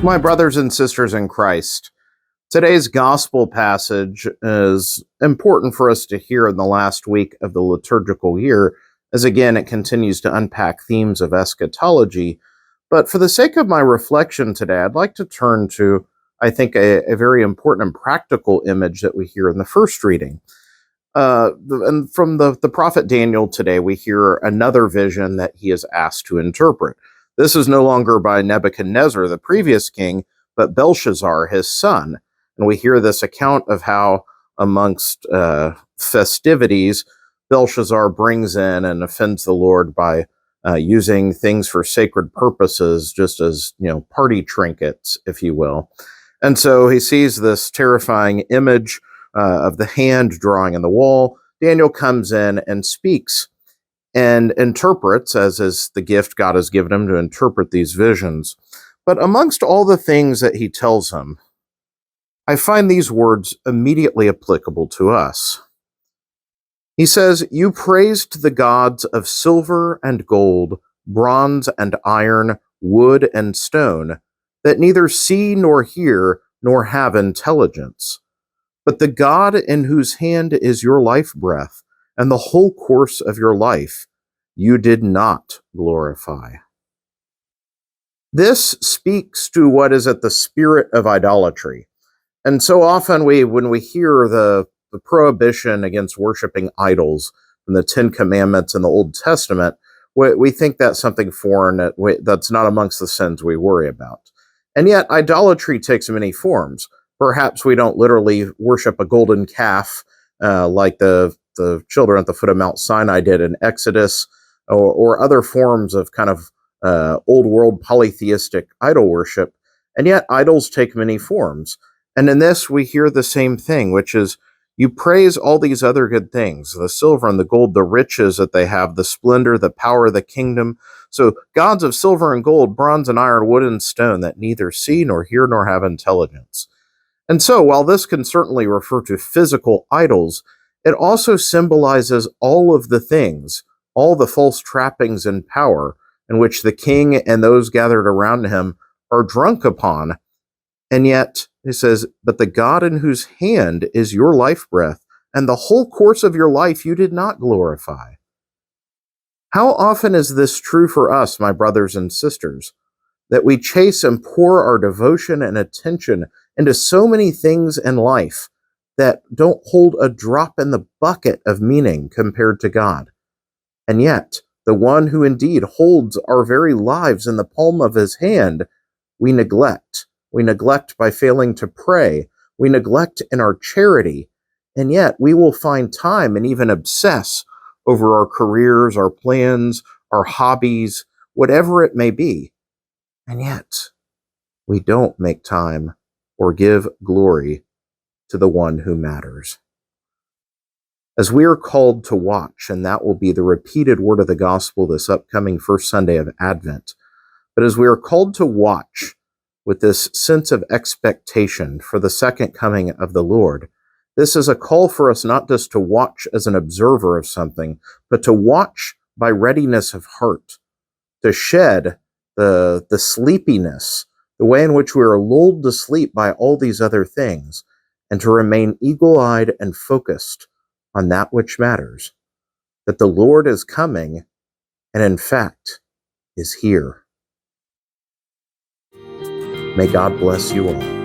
My brothers and sisters in Christ, today's gospel passage is important for us to hear in the last week of the liturgical year, as again it continues to unpack themes of eschatology. But for the sake of my reflection today, I'd like to turn to, I think, a very important and practical image that we hear in the first reading. And from the prophet Daniel today, we hear another vision that he is asked to interpret. This is no longer by Nebuchadnezzar, the previous king, but Belshazzar, his son. And we hear this account of how, amongst festivities, Belshazzar brings in and offends the Lord by using things for sacred purposes, just as, party trinkets, if you will. And so he sees this terrifying image of the hand drawing in the wall. Daniel comes in and speaks and interprets, as is the gift God has given him to interpret these visions. But amongst all the things that he tells him, I find these words immediately applicable to us. He says, "You praised the gods of silver and gold, bronze and iron, wood and stone, that neither see nor hear nor have intelligence. But the God in whose hand is your life breath, and the whole course of your life, you did not glorify." This speaks to what is at the spirit of idolatry. And so often when we hear the prohibition against worshiping idols from the Ten Commandments in the Old Testament, we think that's something foreign that's not amongst the sins we worry about. And yet idolatry takes many forms. Perhaps we don't literally worship a golden calf like the children at the foot of Mount Sinai did in Exodus, or other forms of kind of old world polytheistic idol worship. And yet idols take many forms. And in this we hear the same thing, which is you praise all these other good things, the silver and the gold, the riches that they have, the splendor, the power of the kingdom. So gods of silver and gold, bronze and iron, wood and stone, that neither see nor hear nor have intelligence. And so, while this can certainly refer to physical idols, it also symbolizes all of the things, all the false trappings and power in which the king and those gathered around him are drunk upon. And yet, it says, "But the God in whose hand is your life breath, and the whole course of your life you did not glorify." How often is this true for us, my brothers and sisters, that we chase and pour our devotion and attention into so many things in life that don't hold a drop in the bucket of meaning compared to God? And yet, the one who indeed holds our very lives in the palm of his hand, we neglect. We neglect by failing to pray. We neglect in our charity. And yet, we will find time and even obsess over our careers, our plans, our hobbies, whatever it may be. And yet, we don't make time or give glory to the one who matters. As we are called to watch, and that will be the repeated word of the gospel this upcoming first Sunday of Advent, but as we are called to watch with this sense of expectation for the second coming of the Lord, this is a call for us not just to watch as an observer of something, but to watch by readiness of heart, to shed the sleepiness, the way in which we are lulled to sleep by all these other things, and to remain eagle-eyed and focused on that which matters, that the Lord is coming, and in fact, is here. May God bless you all.